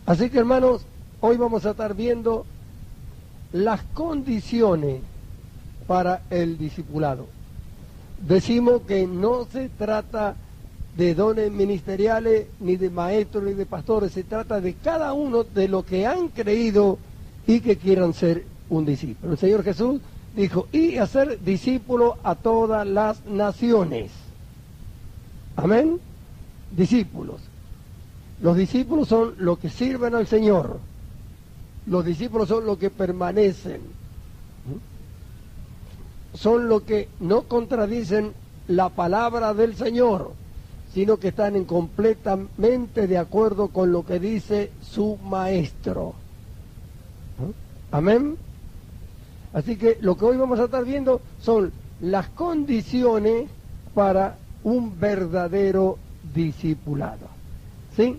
Así que, hermanos, hoy vamos a estar viendo las condiciones para el discipulado. Decimos que no se trata de dones ministeriales, ni de maestros, ni de pastores, se trata de cada uno de los que han creído y que quieran ser un discípulo. El Señor Jesús dijo, y hacer discípulos a todas las naciones. Amén. Discípulos. Los discípulos son los que sirven al Señor. Los discípulos son los que permanecen. Son los que no contradicen la palabra del Señor, sino que están completamente de acuerdo con lo que dice su maestro. Amén. Así que lo que hoy vamos a estar viendo son las condiciones para un verdadero discipulado. ¿Sí?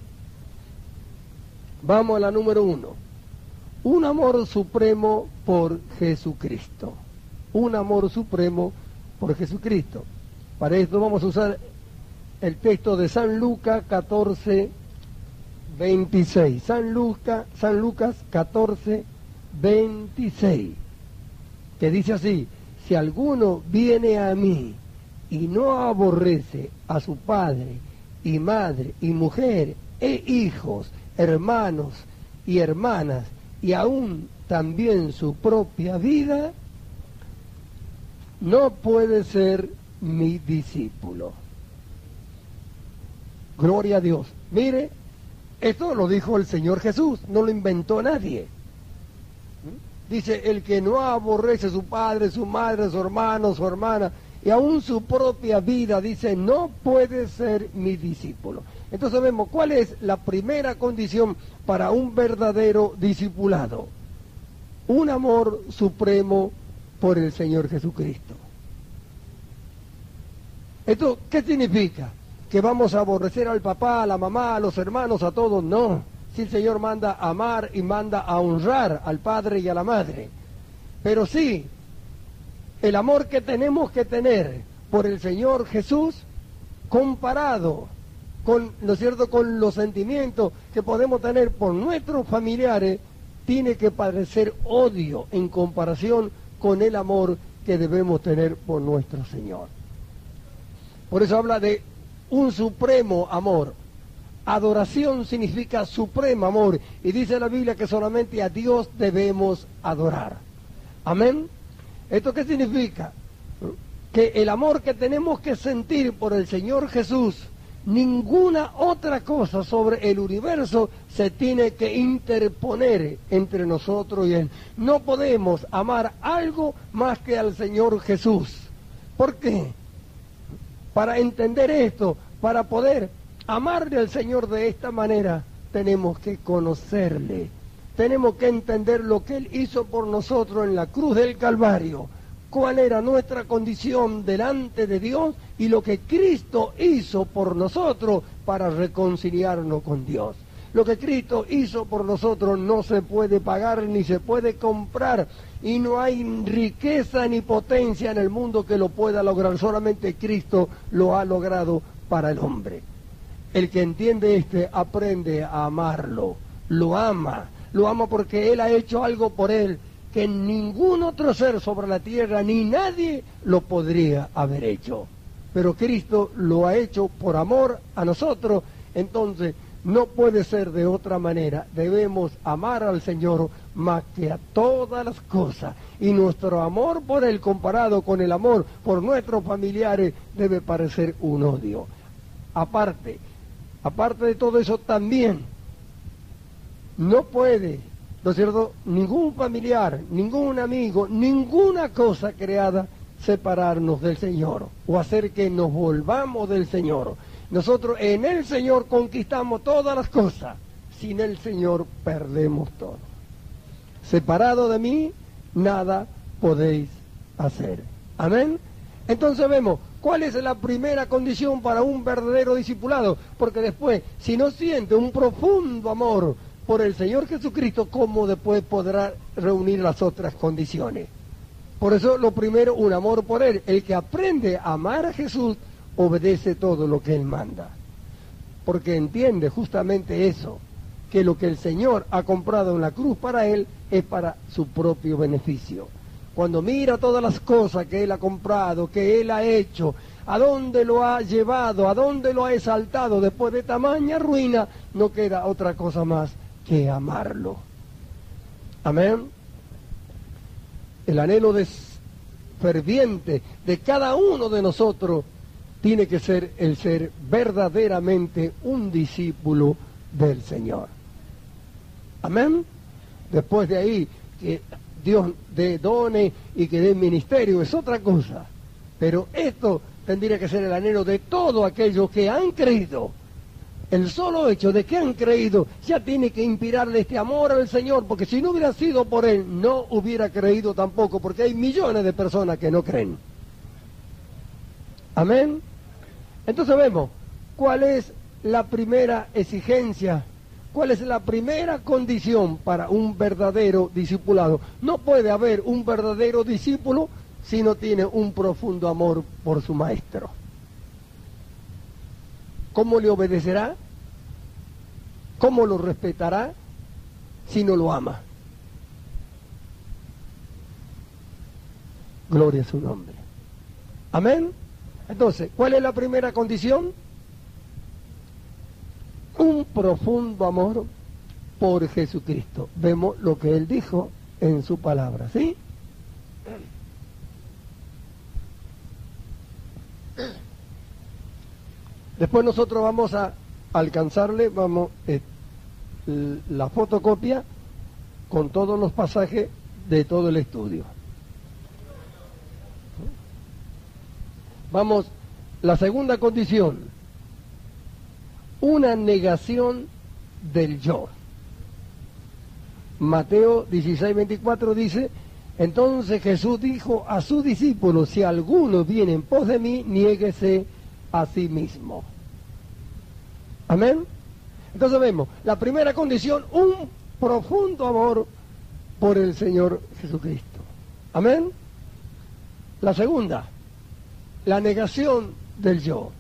Vamos a la número 1. Un amor supremo por Jesucristo. Un amor supremo por Jesucristo. Para esto vamos a usar el texto de San Lucas 14, 26. San Lucas 14, 26. Que dice así: si alguno viene a mí y no aborrece a su padre y madre y mujer e hijos, hermanos y hermanas, y aún también su propia vida, no puede ser mi discípulo. Gloria a Dios. Mire, esto lo dijo el Señor Jesús, no lo inventó nadie. Dice, el que no aborrece a su padre, su madre, su hermano, su hermana, y aún su propia vida, dice, no puede ser mi discípulo. Entonces vemos, ¿cuál es la primera condición para un verdadero discipulado? Un amor supremo por el Señor Jesucristo. ¿Esto qué significa? ¿Que vamos a aborrecer al papá, a la mamá, a los hermanos, a todos? No. Si el Señor manda a amar y manda a honrar al padre y a la madre. Pero sí, el amor que tenemos que tener por el Señor Jesús, comparado con, ¿no es cierto?, con los sentimientos que podemos tener por nuestros familiares, tiene que parecer odio en comparación con el amor que debemos tener por nuestro Señor. Por eso habla de un supremo amor. Adoración significa supremo amor, y dice la Biblia que solamente a Dios debemos adorar. Amén. ¿Esto qué significa? Que el amor que tenemos que sentir por el Señor Jesús, ninguna otra cosa sobre el universo se tiene que interponer entre nosotros y Él. No podemos amar algo más que al Señor Jesús. ¿Por qué? Para entender esto, para poder amarle al Señor de esta manera, tenemos que conocerle. Tenemos que entender lo que Él hizo por nosotros en la cruz del Calvario, cuál era nuestra condición delante de Dios y lo que Cristo hizo por nosotros para reconciliarnos con Dios. Lo que Cristo hizo por nosotros no se puede pagar ni se puede comprar, y no hay riqueza ni potencia en el mundo que lo pueda lograr. Solamente Cristo lo ha logrado para el hombre. El que entiende aprende a amarlo, lo ama porque Él ha hecho algo por él que ningún otro ser sobre la tierra, ni nadie lo podría haber hecho. Pero Cristo lo ha hecho por amor a nosotros, entonces no puede ser de otra manera. Debemos amar al Señor más que a todas las cosas, y nuestro amor por Él comparado con el amor por nuestros familiares debe parecer un odio. Aparte de todo eso, también no puede, ¿no es cierto?, ningún familiar, ningún amigo, ninguna cosa creada separarnos del Señor o hacer que nos volvamos del Señor. Nosotros en el Señor conquistamos todas las cosas, sin el Señor perdemos todo. Separado de mí, nada podéis hacer. Amén. Entonces vemos, ¿cuál es la primera condición para un verdadero discipulado? Porque después, si no siente un profundo amor por el Señor Jesucristo, ¿cómo después podrá reunir las otras condiciones? Por eso, lo primero, un amor por Él. El que aprende a amar a Jesús, obedece todo lo que Él manda. Porque entiende justamente eso, que lo que el Señor ha comprado en la cruz para él es para su propio beneficio. Cuando mira todas las cosas que él ha comprado, que él ha hecho, a dónde lo ha llevado, a dónde lo ha exaltado después de tamaña ruina, no queda otra cosa más que amarlo. Amén. El anhelo ferviente de cada uno de nosotros tiene que ser el ser verdaderamente un discípulo del Señor. Amén. Después de ahí, que Dios dé dones y que dé ministerio, es otra cosa. Pero esto tendría que ser el anhelo de todos aquellos que han creído. El solo hecho de que han creído ya tiene que inspirarle este amor al Señor, porque si no hubiera sido por Él, no hubiera creído tampoco, porque hay millones de personas que no creen. Amén. Entonces vemos cuál es la primera exigencia, cuál es la primera condición para un verdadero discipulado. No puede haber un verdadero discípulo si no tiene un profundo amor por su maestro. ¿Cómo le obedecerá? ¿Cómo lo respetará si no lo ama? Gloria a su nombre. Amén. Entonces, ¿cuál es la primera condición? Un profundo amor por Jesucristo. Vemos lo que Él dijo en su palabra, ¿sí? Después nosotros vamos a alcanzarle, la fotocopia con todos los pasajes de todo el estudio. Vamos, la segunda condición, una negación del yo. Mateo 16:24 dice: entonces Jesús dijo a sus discípulos, si alguno viene en pos de mí, niéguese a sí mismo. Amén. Entonces vemos, la primera condición, un profundo amor por el Señor Jesucristo. Amén. La segunda, la negación del yo.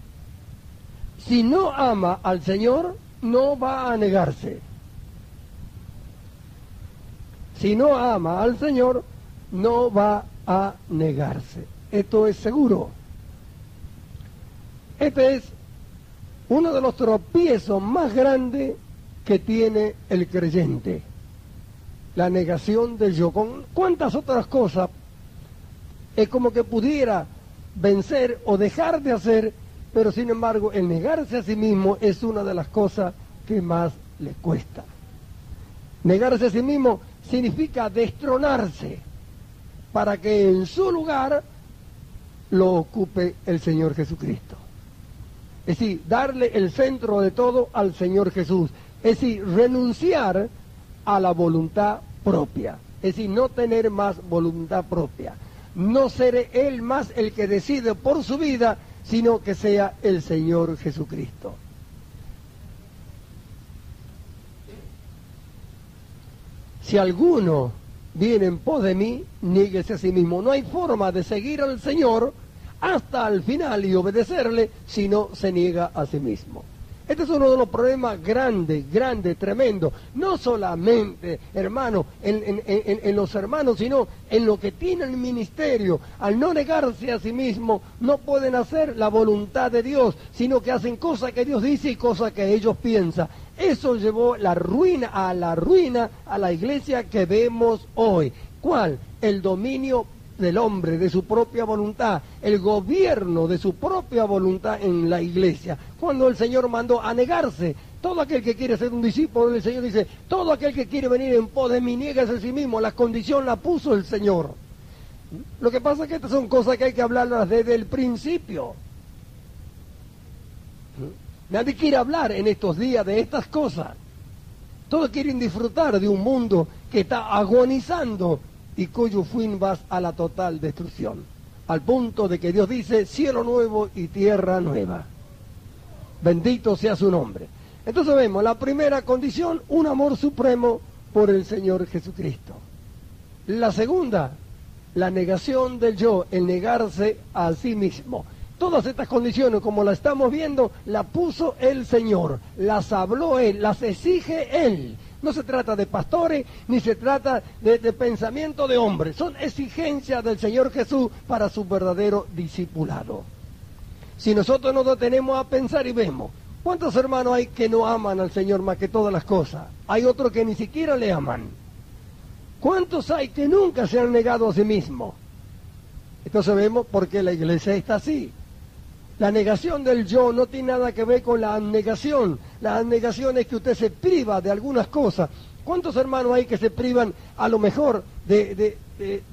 Si no ama al Señor, no va a negarse. Si no ama al Señor, no va a negarse. Esto es seguro. Este es uno de los tropiezos más grandes que tiene el creyente. La negación del yo. Con cuántas otras cosas es como que pudiera vencer o dejar de hacer, pero sin embargo el negarse a sí mismo es una de las cosas que más le cuesta. Negarse a sí mismo significa destronarse para que en su lugar lo ocupe el Señor Jesucristo. Es decir, darle el centro de todo al Señor Jesús. Es decir, renunciar a la voluntad propia. Es decir, no tener más voluntad propia. No ser Él más el que decide por su vida, sino que sea el Señor Jesucristo. Si alguno viene en pos de mí, niéguese a sí mismo. No hay forma de seguir al Señor hasta el final y obedecerle si no se niega a sí mismo. Este es uno de los problemas grandes, tremendos, no solamente, hermano, en los hermanos, sino en lo que tiene el ministerio. Al no negarse a sí mismo, no pueden hacer la voluntad de Dios, sino que hacen cosas que Dios dice y cosas que ellos piensan. Eso llevó la ruina a la iglesia que vemos hoy. ¿Cuál? El dominio del hombre, de su propia voluntad, el gobierno de su propia voluntad en la iglesia. Cuando el Señor mandó a negarse, todo aquel que quiere ser un discípulo del Señor dice, todo aquel que quiere venir en pos de mí, niéguese a sí mismo. La condición la puso el Señor. Lo que pasa es que estas son cosas que hay que hablarlas desde el principio. Nadie quiere hablar en estos días de estas cosas. Todos quieren disfrutar de un mundo que está agonizando y cuyo fin va a la total destrucción, al punto de que Dios dice, cielo nuevo y tierra nueva. Bendito sea su nombre. Entonces vemos, la primera condición, un amor supremo por el Señor Jesucristo. La segunda, la negación del yo, el negarse a sí mismo. Todas estas condiciones, como las estamos viendo, las puso el Señor, las habló Él, las exige Él. No se trata de pastores, ni se trata de pensamiento de hombres. Son exigencias del Señor Jesús para su verdadero discipulado. Si nosotros nos detenemos a pensar y vemos, ¿cuántos hermanos hay que no aman al Señor más que todas las cosas? Hay otros que ni siquiera le aman. ¿Cuántos hay que nunca se han negado a sí mismos? Entonces vemos por qué la iglesia está así. La negación del yo no tiene nada que ver con la abnegación. La abnegación es que usted se priva de algunas cosas. ¿Cuántos hermanos hay que se privan a lo mejor de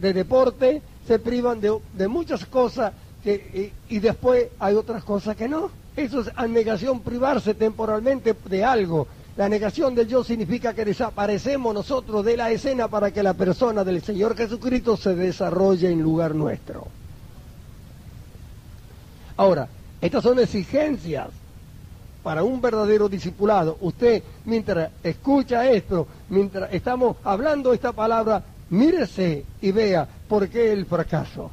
deporte? Se privan de muchas cosas y después hay otras cosas que no. Eso es abnegación, privarse temporalmente de algo. La negación del yo significa que desaparecemos nosotros de la escena para que la persona del Señor Jesucristo se desarrolle en lugar nuestro. Ahora, estas son exigencias para un verdadero discipulado. Usted, mientras escucha esto, mientras estamos hablando esta palabra, mírese y vea por qué el fracaso.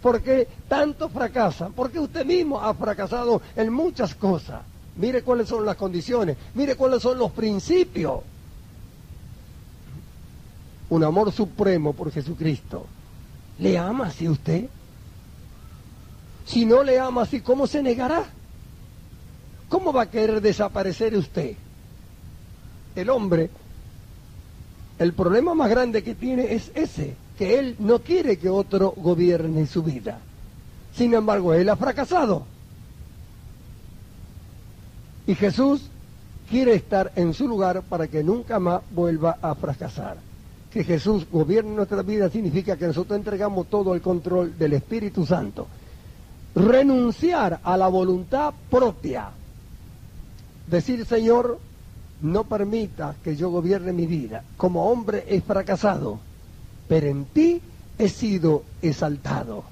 ¿Por qué tanto fracasan? Porque usted mismo ha fracasado en muchas cosas. Mire cuáles son las condiciones, mire cuáles son los principios. Un amor supremo por Jesucristo. ¿Le ama así usted? Si no le ama así, ¿cómo se negará? ¿Cómo va a querer desaparecer usted? El hombre, el problema más grande que tiene es ese, que él no quiere que otro gobierne su vida. Sin embargo, él ha fracasado. Y Jesús quiere estar en su lugar para que nunca más vuelva a fracasar. Que Jesús gobierne nuestra vida significa que nosotros entregamos todo el control del Espíritu Santo. Renunciar a la voluntad propia. Decir, Señor, no permita que yo gobierne mi vida. Como hombre he fracasado, pero en ti he sido exaltado.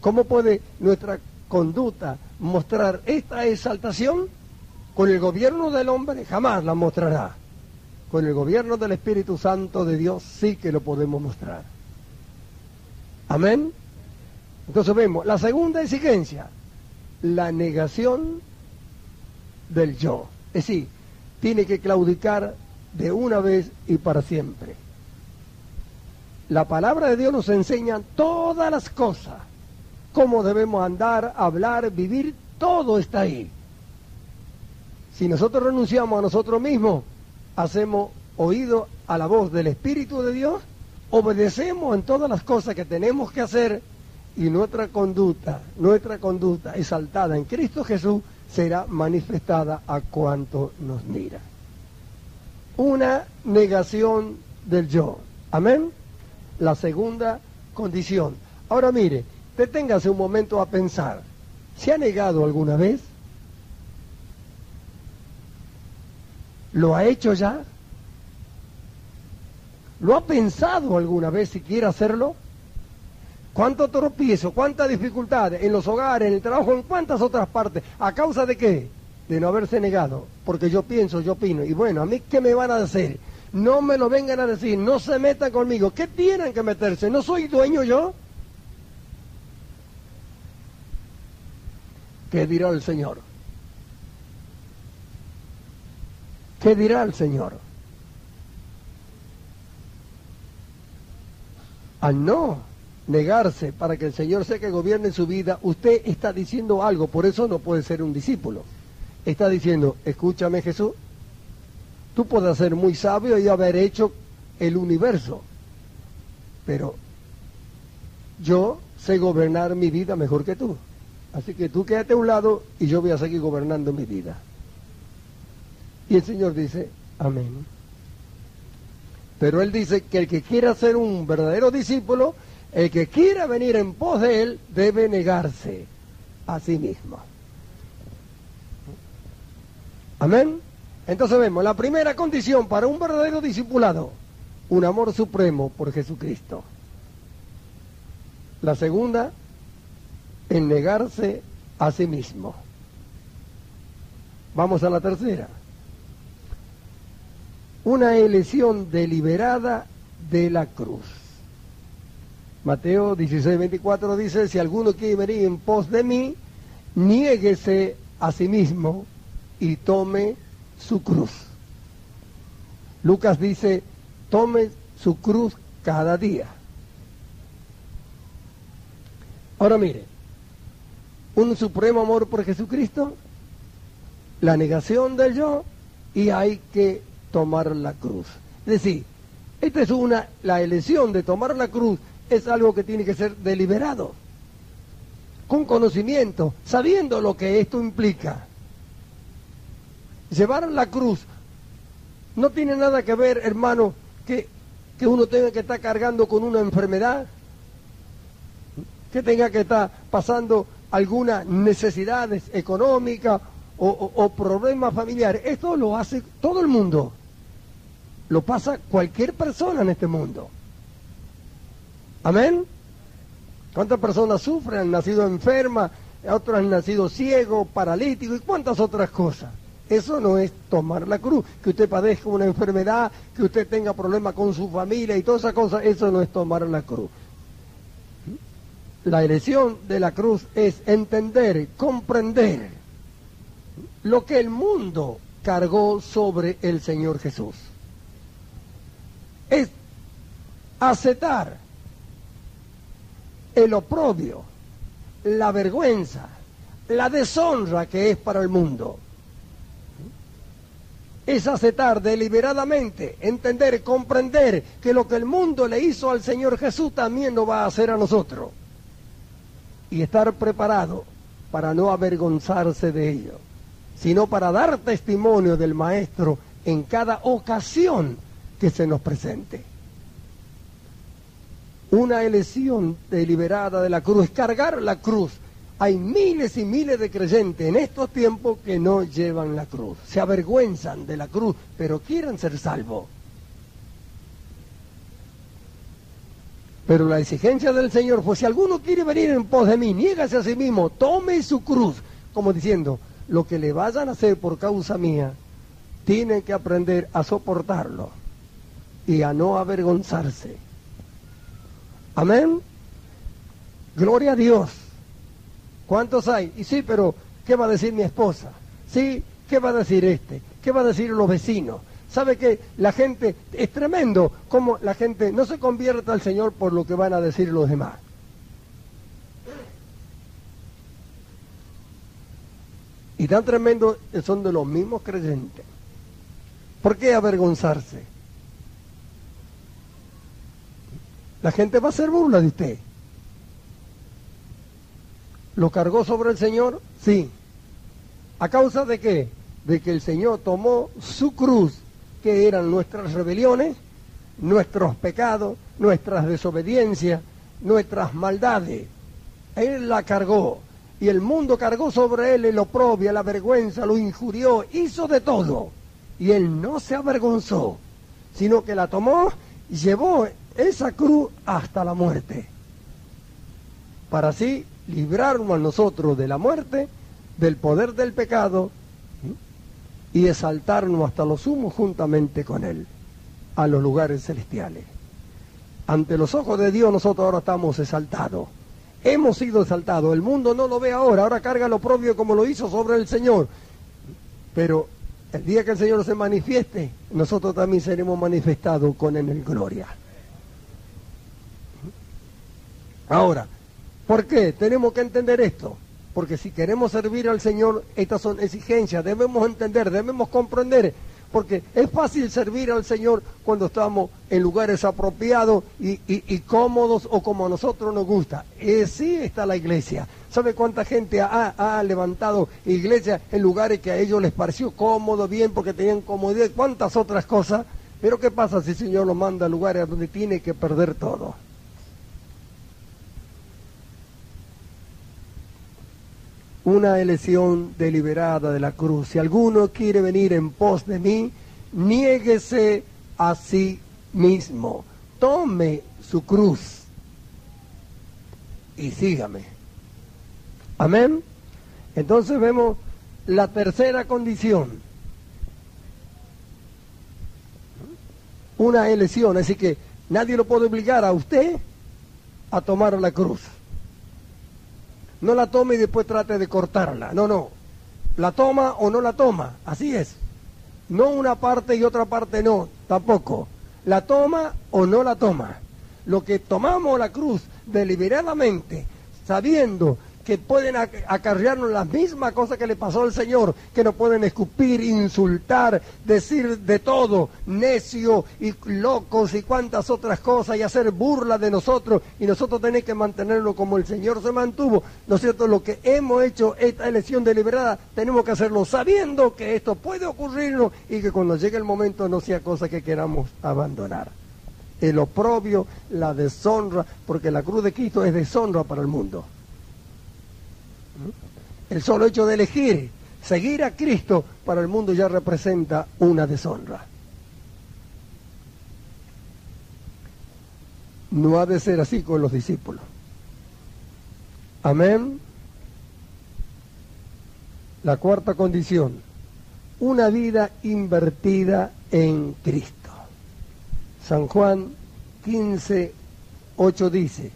¿Cómo puede nuestra conducta mostrar esta exaltación? Con el gobierno del hombre jamás la mostrará. Con el gobierno del Espíritu Santo de Dios sí que lo podemos mostrar. Amén. Entonces vemos la segunda exigencia, la negación del yo. Es decir, tiene que claudicar de una vez y para siempre. La palabra de Dios nos enseña todas las cosas, cómo debemos andar, hablar, vivir, todo está ahí. Si nosotros renunciamos a nosotros mismos, hacemos oído a la voz del Espíritu de Dios, obedecemos en todas las cosas que tenemos que hacer, y nuestra conducta exaltada en Cristo Jesús será manifestada a cuanto nos mira. Una negación del yo. Amén. La segunda condición. Ahora mire, deténgase un momento a pensar. ¿Se ha negado alguna vez? ¿Lo ha hecho ya? ¿Lo ha pensado alguna vez si quiere hacerlo? ¿Cuánto tropiezo, cuántas dificultades en los hogares, en el trabajo, en cuántas otras partes? ¿A causa de qué? De no haberse negado. Porque yo pienso, yo opino. Y bueno, ¿a mí qué me van a decir? No me lo vengan a decir, no se metan conmigo. ¿Qué tienen que meterse? ¿No soy dueño yo? ¿Qué dirá el Señor? ¿Qué dirá el Señor? Al no negarse para que el Señor sea que gobierne su vida, usted está diciendo algo, por eso no puede ser un discípulo. Está diciendo, escúchame Jesús, tú puedes ser muy sabio y haber hecho el universo, pero yo sé gobernar mi vida mejor que tú. Así que tú quédate a un lado y yo voy a seguir gobernando mi vida. Y el Señor dice, amén. Pero Él dice que el que quiera ser un verdadero discípulo, el que quiera venir en pos de Él, debe negarse a sí mismo. Amén. Entonces vemos, la primera condición para un verdadero discipulado, un amor supremo por Jesucristo. La segunda, el negarse a sí mismo. Vamos a la tercera. Una elección deliberada de la cruz. Mateo 16:24 dice, si alguno quiere venir en pos de mí, niéguese a sí mismo y tome su cruz. Lucas dice, tome su cruz cada día. Ahora mire, un supremo amor por Jesucristo, la negación del yo, y hay que tomar la cruz. Es decir, esta es la elección de tomar la cruz, es algo que tiene que ser deliberado, con conocimiento, sabiendo lo que esto implica. Llevar la cruz no tiene nada que ver, hermano, que uno tenga que estar cargando con una enfermedad, que tenga que estar pasando algunas necesidades económicas o problemas familiares. Esto lo hace todo el mundo, lo pasa cualquier persona en este mundo. Amén. ¿Cuántas personas sufren? Han nacido enfermas, otros han nacido ciegos, paralíticos y cuántas otras cosas. Eso no es tomar la cruz. Que usted padezca una enfermedad, que usted tenga problemas con su familia y todas esas cosas, eso no es tomar la cruz. La elección de la cruz es entender, comprender lo que el mundo cargó sobre el Señor Jesús. Es aceptar el oprobio, la vergüenza, la deshonra que es para el mundo. Es aceptar deliberadamente, entender, comprender que lo que el mundo le hizo al Señor Jesús también lo va a hacer a nosotros. Y estar preparado para no avergonzarse de ello, sino para dar testimonio del Maestro en cada ocasión que se nos presente. Una elección deliberada de la cruz, cargar la cruz. Hay miles y miles de creyentes en estos tiempos que no llevan la cruz, se avergüenzan de la cruz, pero quieren ser salvos. Pero la exigencia del Señor fue, si alguno quiere venir en pos de mí, niégase a sí mismo, tome su cruz, como diciendo, lo que le vayan a hacer por causa mía, tienen que aprender a soportarlo y a no avergonzarse. Amén. Gloria a Dios. ¿Cuántos hay? Y sí, pero ¿qué va a decir mi esposa? Sí, ¿qué va a decir este? ¿Qué va a decir los vecinos? ¿Sabe que la gente, es tremendo cómo la gente no se convierte al Señor por lo que van a decir los demás? Y tan tremendo son de los mismos creyentes. ¿Por qué avergonzarse? La gente va a hacer burla de usted. ¿Lo cargó sobre el Señor? Sí. ¿A causa de qué? De que el Señor tomó su cruz, que eran nuestras rebeliones, nuestros pecados, nuestras desobediencias, nuestras maldades. Él la cargó. Y el mundo cargó sobre él el oprobio, la vergüenza, lo injurió, hizo de todo. Y él no se avergonzó, sino que la tomó y llevó esa cruz hasta la muerte. Para así librarnos a nosotros de la muerte, del poder del pecado, y exaltarnos hasta lo sumo juntamente con él, a los lugares celestiales. Ante los ojos de Dios nosotros ahora estamos exaltados. Hemos sido exaltados. El mundo no lo ve ahora carga lo propio como lo hizo sobre el Señor. Pero el día que el Señor se manifieste, nosotros también seremos manifestados con él en gloria. Ahora, ¿por qué? Tenemos que entender esto. Porque si queremos servir al Señor, estas son exigencias, debemos entender, debemos comprender, porque es fácil servir al Señor cuando estamos en lugares apropiados y cómodos o como a nosotros nos gusta. Sí está la iglesia. ¿Sabe cuánta gente ha levantado iglesias en lugares que a ellos les pareció cómodo, bien, porque tenían comodidad, cuántas otras cosas? Pero ¿qué pasa si el Señor los manda a lugares donde tiene que perder todo? Una elección deliberada de la cruz. Si alguno quiere venir en pos de mí, niéguese a sí mismo. Tome su cruz y sígame. Amén. Entonces vemos la tercera condición. Una elección. Así que nadie lo puede obligar a usted a tomar la cruz. No la tome y después trate de cortarla. No, no. La toma o no la toma. Así es. No una parte y otra parte no. Tampoco. La toma o no la toma. Lo que tomamos la cruz deliberadamente, sabiendo que pueden acarrearnos las mismas cosas que le pasó al Señor, que nos pueden escupir, insultar, decir de todo, necio y locos y cuantas otras cosas, y hacer burla de nosotros, y nosotros tenemos que mantenerlo como el Señor se mantuvo, ¿no es cierto? Lo que hemos hecho, esta elección deliberada, tenemos que hacerlo sabiendo que esto puede ocurrirnos y que cuando llegue el momento no sea cosa que queramos abandonar. El oprobio, la deshonra, porque la cruz de Cristo es deshonra para el mundo. El solo hecho de elegir seguir a Cristo para el mundo ya representa una deshonra. No ha de ser así con los discípulos. Amén. La cuarta condición, una vida invertida en Cristo. San Juan 15:8 dice,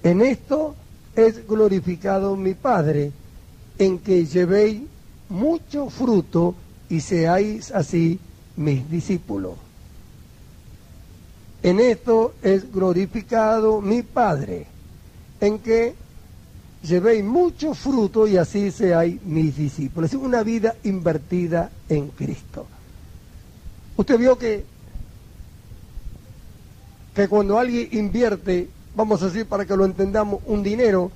en esto es glorificado mi Padre, en que llevéis mucho fruto y seáis así mis discípulos. En esto es glorificado mi Padre, en que llevéis mucho fruto y así seáis mis discípulos. Es una vida invertida en Cristo. Usted vio que cuando alguien invierte, vamos a decir para que lo entendamos, un dinero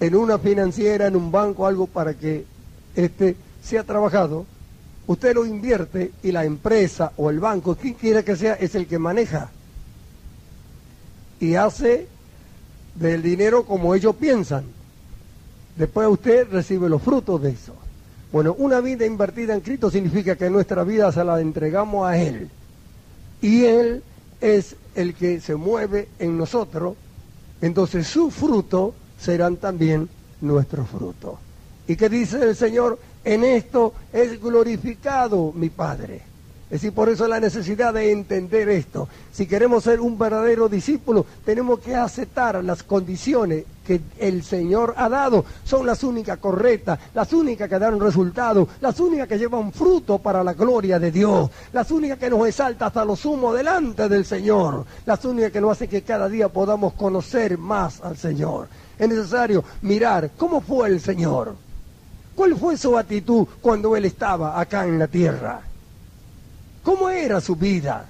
en una financiera, en un banco, algo para que sea trabajado, usted lo invierte y la empresa o el banco, quien quiera que sea, es el que maneja y hace del dinero como ellos piensan. Después usted recibe los frutos de eso. Bueno, una vida invertida en Cristo significa que nuestra vida se la entregamos a Él y Él es el que se mueve en nosotros, entonces su fruto serán también nuestros frutos. ¿Y qué dice el Señor? En esto es glorificado mi Padre. Es decir, por eso la necesidad de entender esto. Si queremos ser un verdadero discípulo, tenemos que aceptar las condiciones que el Señor ha dado. Son las únicas correctas, las únicas que dan resultado, las únicas que llevan fruto para la gloria de Dios, las únicas que nos exalta hasta lo sumo delante del Señor, las únicas que nos hacen que cada día podamos conocer más al Señor. Es necesario mirar cómo fue el Señor. ¿Cuál fue su actitud cuando Él estaba acá en la tierra? ¿Cómo era su vida?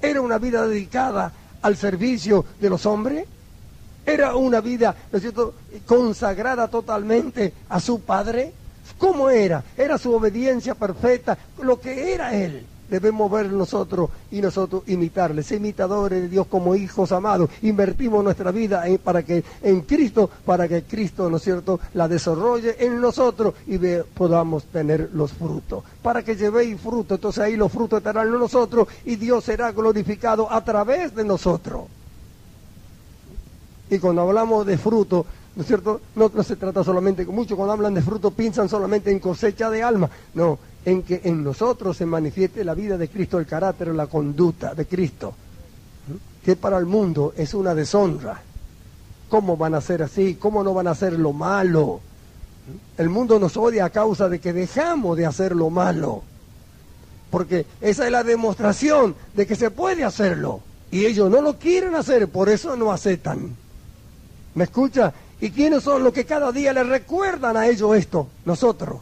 ¿Era una vida dedicada al servicio de los hombres? ¿Era una vida, ¿no es cierto?, consagrada totalmente a su Padre? ¿Cómo era? ¿Era su obediencia perfecta? Lo que era Él, debemos ver nosotros y nosotros imitarle. Ser imitadores de Dios como hijos amados. Invertimos nuestra vida en Cristo, para que Cristo, ¿no es cierto?, la desarrolle en nosotros y podamos tener los frutos. Para que llevéis fruto, entonces ahí los frutos estarán en nosotros y Dios será glorificado a través de nosotros. Y cuando hablamos de fruto, ¿no es cierto?, no se trata solamente, muchos cuando hablan de fruto piensan solamente en cosecha de alma. No, en que en nosotros se manifieste la vida de Cristo, el carácter, la conducta de Cristo, que para el mundo es una deshonra. ¿Cómo van a ser así? ¿Cómo no van a hacer lo malo? El mundo nos odia a causa de que dejamos de hacer lo malo, porque esa es la demostración de que se puede hacerlo, y ellos no lo quieren hacer, por eso no aceptan. ¿Me escucha? ¿Y quiénes son los que cada día les recuerdan a ellos esto? Nosotros.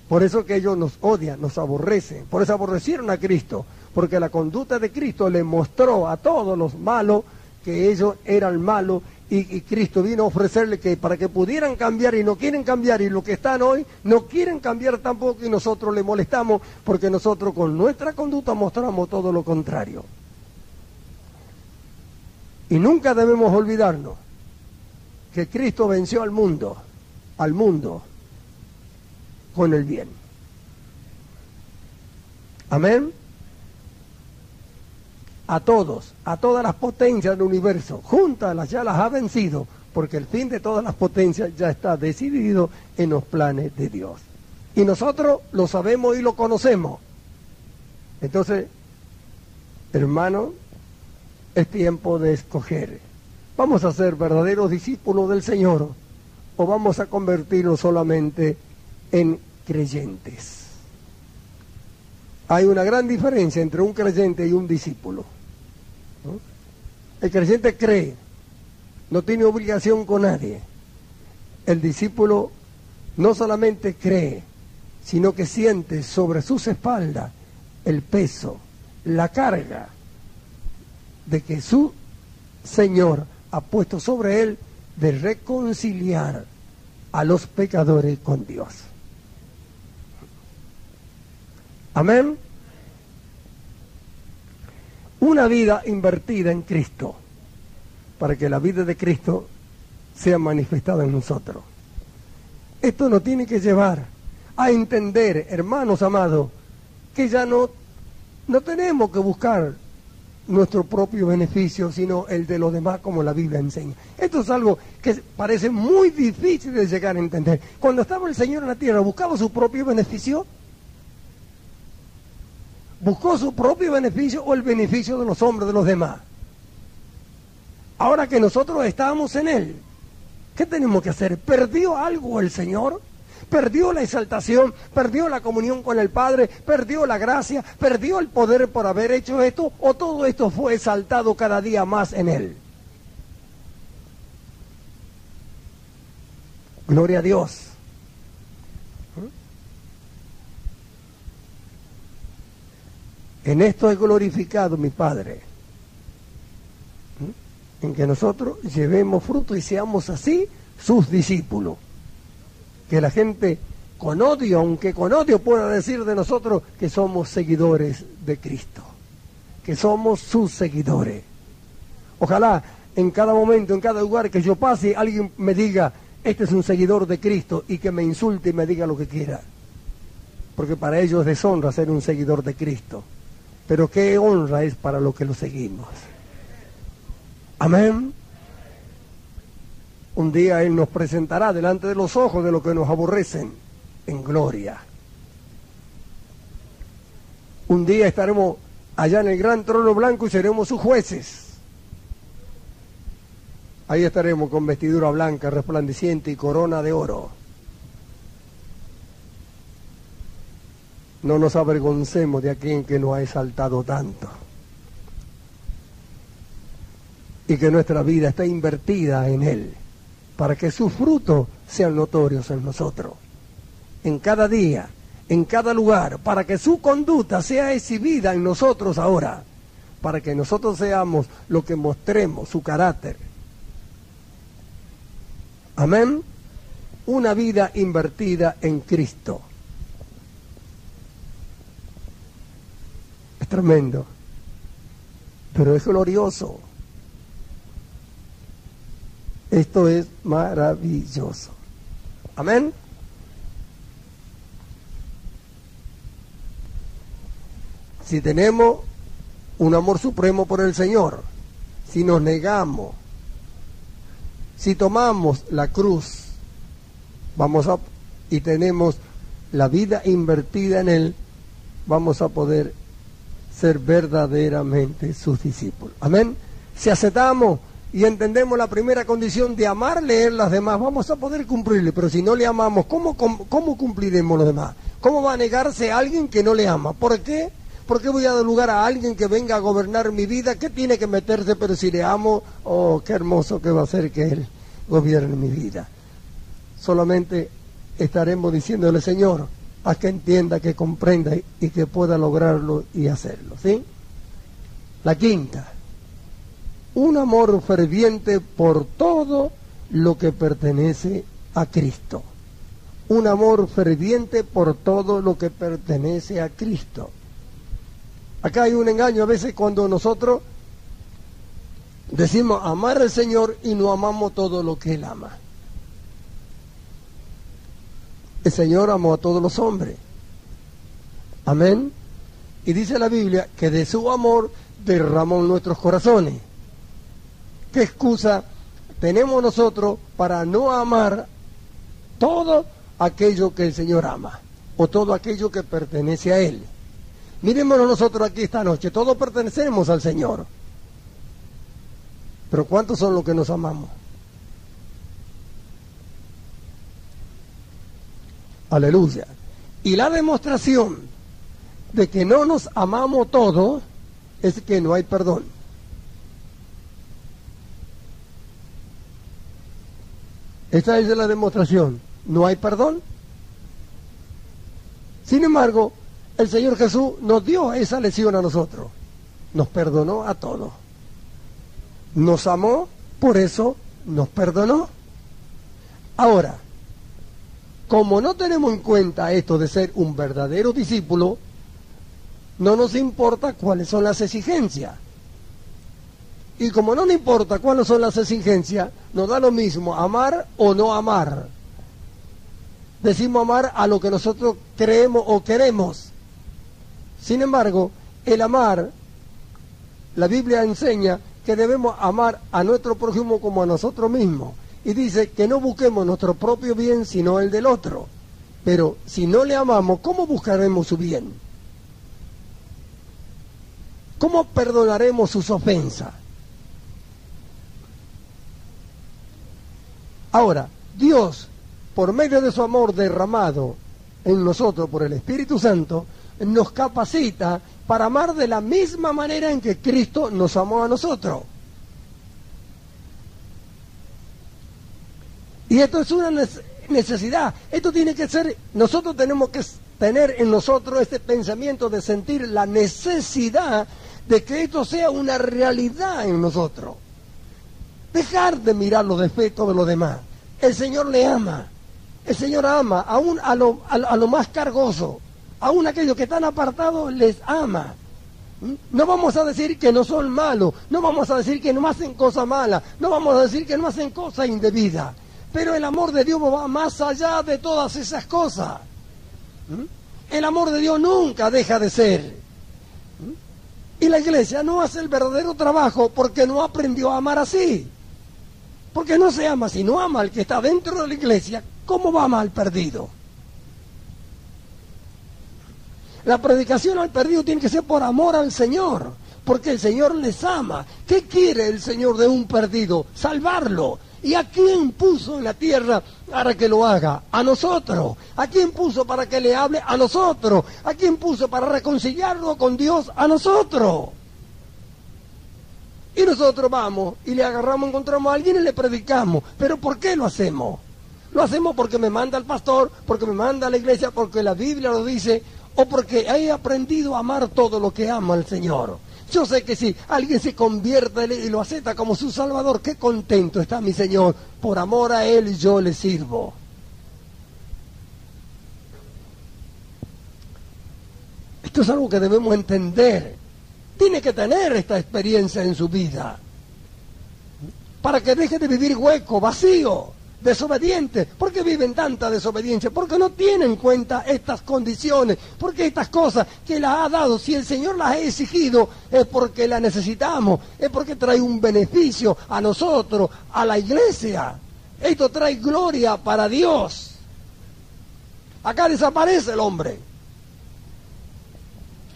Por eso que ellos nos odian, nos aborrecen. Por eso aborrecieron a Cristo. Porque la conducta de Cristo les mostró a todos los malos que ellos eran malos. Y Cristo vino a ofrecerle que para que pudieran cambiar y no quieren cambiar. Y los que están hoy no quieren cambiar tampoco y nosotros les molestamos. Porque nosotros con nuestra conducta mostramos todo lo contrario. Y nunca debemos olvidarnos que Cristo venció al mundo con el bien. Amén. A todos, a todas las potencias del universo, juntas ya las ha vencido, porque el fin de todas las potencias ya está decidido en los planes de Dios. Y nosotros lo sabemos y lo conocemos. Entonces, Hermano, es tiempo de escoger. ¿Vamos a ser verdaderos discípulos del Señor o vamos a convertirnos solamente en creyentes? Hay una gran diferencia entre un creyente y un discípulo, ¿no? El creyente cree, no tiene obligación con nadie. El discípulo no solamente cree, sino que siente sobre sus espaldas el peso, la carga de que su Señor ha puesto sobre él de reconciliar a los pecadores con Dios. Amén. Una vida invertida en Cristo, para que la vida de Cristo sea manifestada en nosotros. Esto nos tiene que llevar a entender, hermanos amados, que ya no tenemos que buscar nuestro propio beneficio, sino el de los demás, como la Biblia enseña. Esto es algo que parece muy difícil de llegar a entender. Cuando estaba el Señor en la tierra, ¿buscaba su propio beneficio? ¿Buscó su propio beneficio o el beneficio de los hombres, de los demás? Ahora que nosotros estamos en Él, ¿qué tenemos que hacer? ¿Perdió algo el Señor? ¿Perdió la exaltación? ¿Perdió la comunión con el Padre? ¿Perdió la gracia? ¿Perdió el poder por haber hecho esto? ¿O todo esto fue exaltado cada día más en Él? Gloria a Dios. En esto he glorificado mi Padre, en que nosotros llevemos fruto y seamos así sus discípulos. Que la gente con odio, aunque con odio pueda decir de nosotros que somos seguidores de Cristo, que somos sus seguidores. Ojalá en cada momento, en cada lugar que yo pase, alguien me diga, este es un seguidor de Cristo, y que me insulte y me diga lo que quiera. Porque para ellos es deshonra ser un seguidor de Cristo. Pero qué honra es para los que lo seguimos. Amén. Un día Él nos presentará delante de los ojos de los que nos aborrecen en gloria. Un día estaremos allá en el gran trono blanco y seremos sus jueces. Ahí estaremos con vestidura blanca, resplandeciente y corona de oro. No nos avergoncemos de aquel que nos ha exaltado tanto. Y que nuestra vida esté invertida en Él, para que sus frutos sean notorios en nosotros. En cada día, en cada lugar, para que su conducta sea exhibida en nosotros ahora, para que nosotros seamos lo que mostremos, su carácter. Amén. Una vida invertida en Cristo. Es tremendo, pero es glorioso. Esto es maravilloso. Amén. Si tenemos un amor supremo por el Señor, si nos negamos, si tomamos la cruz, y tenemos la vida invertida en Él, vamos a poder ser verdaderamente sus discípulos. Amén. Si aceptamos y entendemos la primera condición de amarle a las demás, vamos a poder cumplirle. Pero si no le amamos, ¿cómo cumpliremos los demás? ¿Cómo va a negarse a alguien que no le ama? ¿Por qué? ¿Por qué voy a dar lugar a alguien que venga a gobernar mi vida? ¿Qué tiene que meterse? Pero si le amo, oh, qué hermoso que va a ser que Él gobierne mi vida. Solamente estaremos diciéndole, Señor, haz que entienda, que comprenda y que pueda lograrlo y hacerlo, ¿sí? La quinta, un amor ferviente por todo lo que pertenece a Cristo. Un amor ferviente por todo lo que pertenece a Cristo. Acá hay un engaño a veces cuando nosotros decimos amar al Señor y no amamos todo lo que Él ama. El Señor amó a todos los hombres. Amén. Y dice la Biblia que de su amor derramó en nuestros corazones. ¿Qué excusa tenemos nosotros para no amar todo aquello que el Señor ama? O todo aquello que pertenece a Él. Mirémonos nosotros aquí esta noche, todos pertenecemos al Señor. Pero ¿cuántos son los que nos amamos? Aleluya. Y la demostración de que no nos amamos todos es que no hay perdón. Esta es la demostración. No hay perdón. Sin embargo, el Señor Jesús nos dio esa lección a nosotros. Nos perdonó a todos. Nos amó, por eso nos perdonó. Ahora, como no tenemos en cuenta esto de ser un verdadero discípulo, no nos importa cuáles son las exigencias. Y como no nos importa cuáles son las exigencias, nos da lo mismo amar o no amar. Decimos amar a lo que nosotros creemos o queremos. Sin embargo, el amar, la Biblia enseña que debemos amar a nuestro prójimo como a nosotros mismos. Y dice que no busquemos nuestro propio bien, sino el del otro. Pero si no le amamos, ¿cómo buscaremos su bien? ¿Cómo perdonaremos sus ofensas? Ahora, Dios, por medio de su amor derramado en nosotros por el Espíritu Santo, nos capacita para amar de la misma manera en que Cristo nos amó a nosotros. Y esto es una necesidad. Esto tiene que ser, nosotros tenemos que tener en nosotros este pensamiento de sentir la necesidad de que esto sea una realidad en nosotros. Dejar de mirar los defectos de los demás. El Señor le ama. El Señor ama aún a lo más cargoso. Aún aquellos que están apartados les ama. No vamos a decir que no son malos. No vamos a decir que no hacen cosas malas. No vamos a decir que no hacen cosas indebidas. Pero el amor de Dios va más allá de todas esas cosas. El amor de Dios nunca deja de ser. Y la iglesia no hace el verdadero trabajo porque no aprendió a amar así. Porque no se ama, si no ama al que está dentro de la iglesia, ¿cómo va a amar al perdido? La predicación al perdido tiene que ser por amor al Señor, porque el Señor les ama. ¿Qué quiere el Señor de un perdido? Salvarlo. ¿Y a quién puso en la tierra para que lo haga? A nosotros. ¿A quién puso para que le hable? A nosotros. ¿A quién puso para reconciliarlo con Dios? A nosotros. Y nosotros vamos y le agarramos, encontramos a alguien y le predicamos. ¿Pero por qué lo hacemos? Lo hacemos porque me manda el pastor, porque me manda la iglesia, porque la Biblia lo dice, o porque he aprendido a amar todo lo que ama el Señor. Yo sé que si alguien se convierte y lo acepta como su Salvador, qué contento está mi Señor. Por amor a Él yo le sirvo. Esto es algo que debemos entender. Tiene que tener esta experiencia en su vida. Para que deje de vivir hueco, vacío, desobediente. ¿Por qué viven tanta desobediencia? Porque no tienen en cuenta estas condiciones, porque estas cosas que las ha dado, si el Señor las ha exigido, es porque las necesitamos, es porque trae un beneficio a nosotros, a la iglesia. Esto trae gloria para Dios. Acá desaparece el hombre.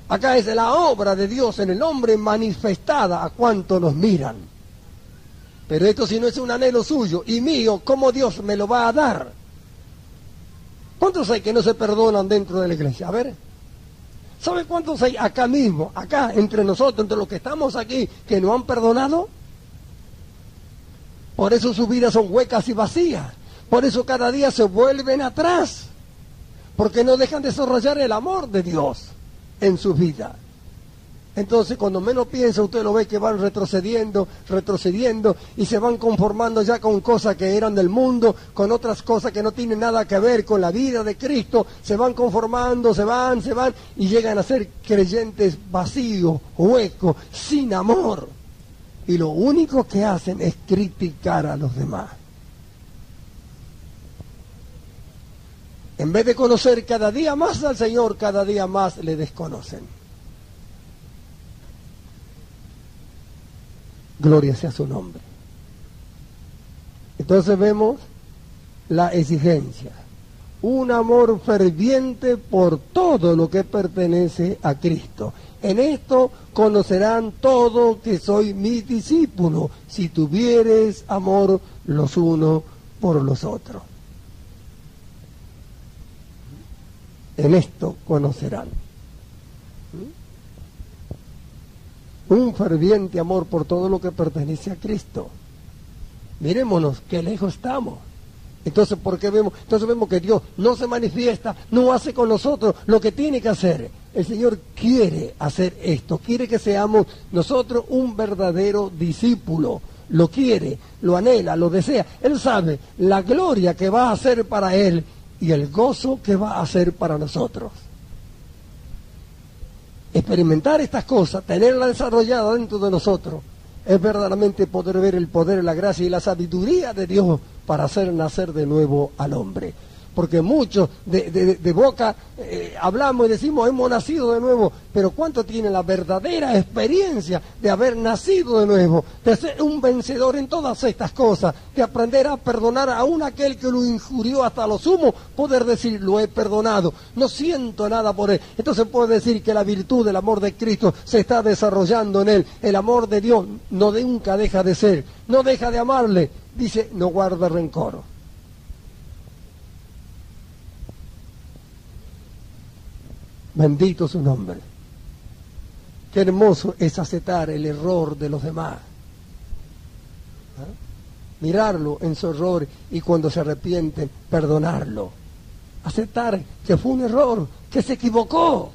Acá es la obra de Dios en el hombre manifestada a cuantos nos miran. Pero esto, si no es un anhelo suyo y mío, ¿cómo Dios me lo va a dar? ¿Cuántos hay que no se perdonan dentro de la iglesia? A ver, ¿sabe cuántos hay acá mismo, acá entre nosotros, entre los que estamos aquí, que no han perdonado? Por eso sus vidas son huecas y vacías. Por eso cada día se vuelven atrás. Porque no dejan desarrollar el amor de Dios en su vida. Entonces, cuando menos piensa, usted lo ve que van retrocediendo, y se van conformando ya con cosas que eran del mundo, con otras cosas que no tienen nada que ver con la vida de Cristo, se van conformando, se van, y llegan a ser creyentes vacíos, huecos, sin amor. Y lo único que hacen es criticar a los demás. En vez de conocer cada día más al Señor, cada día más le desconocen. Gloria sea su nombre. Entonces vemos la exigencia. un amor ferviente por todo lo que pertenece a Cristo. En esto conocerán todos que soy mi discípulo, si tuvieres amor los unos por los otros. En esto conocerán. Un ferviente amor por todo lo que pertenece a Cristo. Mirémonos qué lejos estamos. Entonces, ¿por qué vemos? Entonces vemos que Dios no se manifiesta, no hace con nosotros lo que tiene que hacer. El Señor quiere hacer esto, quiere que seamos nosotros un verdadero discípulo. Lo quiere, lo anhela, lo desea. Él sabe la gloria que va a hacer para Él y el gozo que va a hacer para nosotros. Experimentar estas cosas, tenerlas desarrolladas dentro de nosotros, es verdaderamente poder ver el poder, la gracia y la sabiduría de Dios para hacer nacer de nuevo al hombre. Porque muchos de boca hablamos y decimos hemos nacido de nuevo, pero ¿cuánto tiene la verdadera experiencia de haber nacido de nuevo, de ser un vencedor en todas estas cosas, de aprender a perdonar a un aquel que lo injurió hasta lo sumo, poder decir lo he perdonado, no siento nada por él? Entonces puede decir que la virtud del amor de Cristo se está desarrollando en él. El amor de Dios nunca deja de ser, no deja de amarle, dice no guarda rencor. Bendito su nombre. Qué hermoso es aceptar el error de los demás. Mirarlo en su error y cuando se arrepienten, perdonarlo. Aceptar que fue un error, que se equivocó.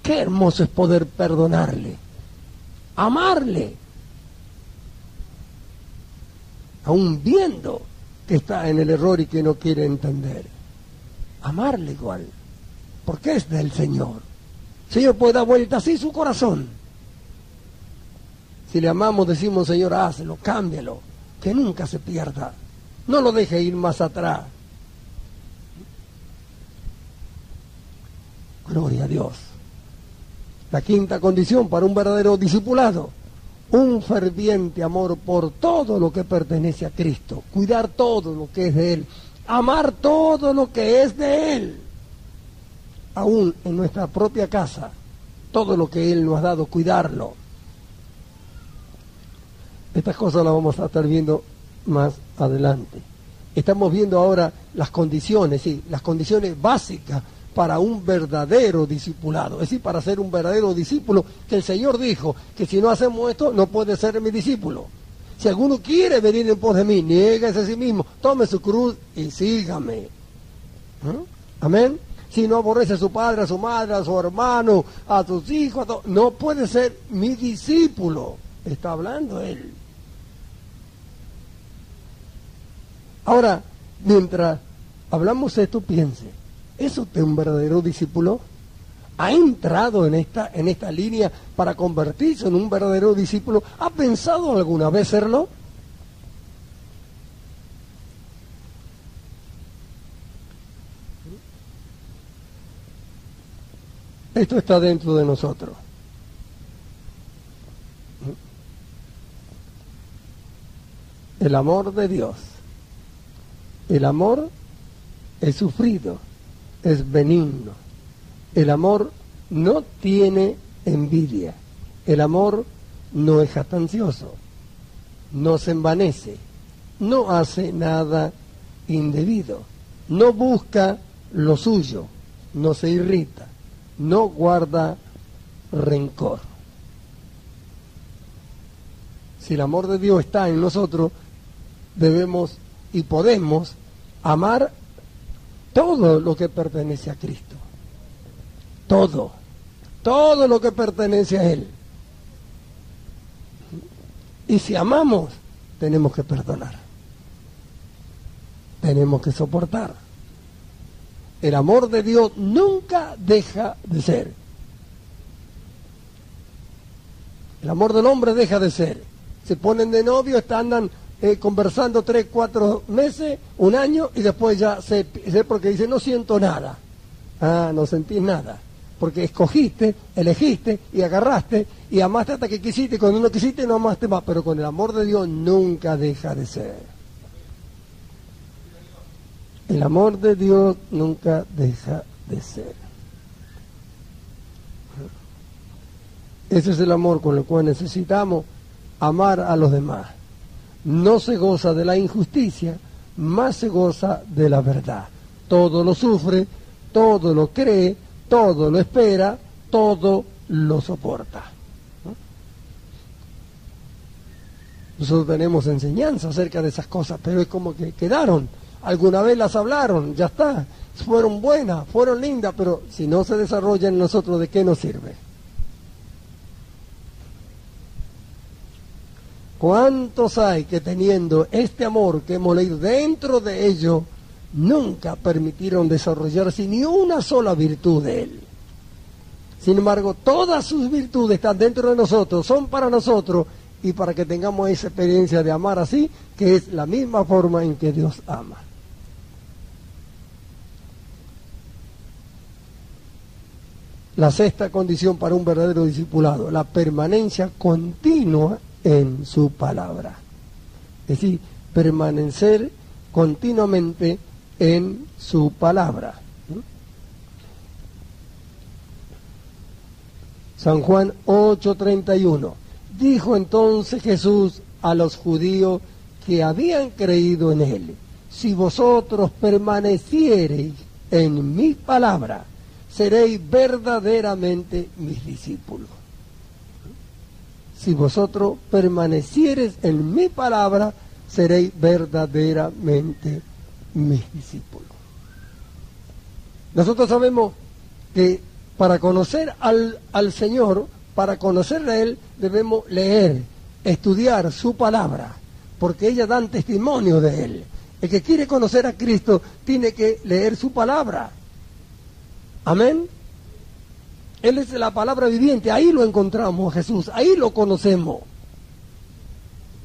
Qué hermoso es poder perdonarle, amarle, aún viendo que está en el error y que no quiere entender. Amarle igual, porque es del Señor. El Señor puede dar vuelta así su corazón. Si le amamos, decimos, Señor, hazlo, cámbialo, que nunca se pierda. No lo deje ir más atrás. Gloria a Dios. La quinta condición para un verdadero discipulado: un ferviente amor por todo lo que pertenece a Cristo, cuidar todo lo que es de Él, amar todo lo que es de Él, aún en nuestra propia casa, todo lo que Él nos ha dado, cuidarlo. Estas cosas las vamos a estar viendo más adelante. Estamos viendo ahora las condiciones, sí, las condiciones básicas para un verdadero discipulado, es decir, para ser un verdadero discípulo, que el Señor dijo que si no hacemos esto no puede ser mi discípulo. Si alguno quiere venir en pos de mí, niéguese a sí mismo, tome su cruz y sígame. Amén. Si no aborrece a su padre, a su madre, a su hermano, a sus hijos, no puede ser mi discípulo. Está hablando Él. Ahora, mientras hablamos esto, piense, ¿es usted un verdadero discípulo? ¿Ha entrado en esta línea para convertirse en un verdadero discípulo? ¿Ha pensado alguna vez serlo? Esto está dentro de nosotros. El amor de Dios. El amor es sufrido, es benigno. El amor no tiene envidia. El amor no es jactancioso, no se envanece, no hace nada indebido, no busca lo suyo, no se irrita, no guarda rencor. Si el amor de Dios está en nosotros, debemos y podemos amar todo lo que pertenece a Cristo. Todo lo que pertenece a Él. Y si amamos, tenemos que perdonar. Tenemos que soportar. El amor de Dios nunca deja de ser. El amor del hombre deja de ser. Se ponen de novio, andan conversando 3, 4 meses, un año, y después ya porque dice no siento nada. Ah, no sentís nada. porque escogiste, elegiste y agarraste y amaste hasta que quisiste, y cuando no quisiste no amaste más, pero con el amor de Dios nunca deja de ser. El amor de Dios nunca deja de ser. Ese es el amor con el cual necesitamos amar a los demás. No se goza de la injusticia, más se goza de la verdad. Todo lo sufre, todo lo cree, todo lo espera, todo lo soporta. Nosotros tenemos enseñanza acerca de esas cosas, pero es como que quedaron. Alguna vez las hablaron, ya está. Fueron buenas, fueron lindas, pero si no se desarrollan en nosotros, ¿de qué nos sirve? ¿Cuántos hay que teniendo este amor que hemos leído dentro de ellos, nunca permitieron desarrollarse ni una sola virtud de él? Sin embargo, todas sus virtudes están dentro de nosotros, son para nosotros y para que tengamos esa experiencia de amar así, que es la misma forma en que Dios ama. La sexta condición para un verdadero discipulado, la permanencia continua en su palabra. Es decir, permanecer continuamente en su palabra. San Juan 8:31. Dijo entonces Jesús a los judíos que habían creído en él: si vosotros permaneciereis en mi palabra, seréis verdaderamente mis discípulos. Si vosotros permaneciereis en mi palabra, seréis verdaderamente mis discípulos. Nosotros sabemos que para conocer al Señor, para conocerle a Él, debemos leer, estudiar su palabra, porque ellas dan testimonio de Él. El que quiere conocer a Cristo tiene que leer su palabra. Amén. Él es la palabra viviente, ahí lo encontramos a Jesús, ahí lo conocemos.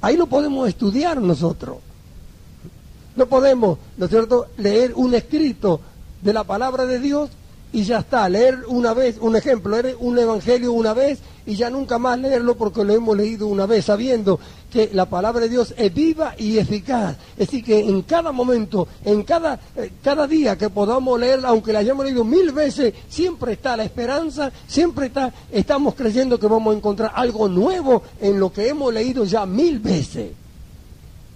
Ahí lo podemos estudiar nosotros. No podemos, ¿no es cierto?, leer un escrito de la palabra de Dios y ya está, leer una vez, un ejemplo, leer un evangelio una vez y ya nunca más leerlo porque lo hemos leído una vez, sabiendo que la palabra de Dios es viva y eficaz. Es decir, que en cada momento, en cada día que podamos leerla, aunque la hayamos leído 1000 veces, siempre está la esperanza, siempre estamos creyendo que vamos a encontrar algo nuevo en lo que hemos leído ya 1000 veces.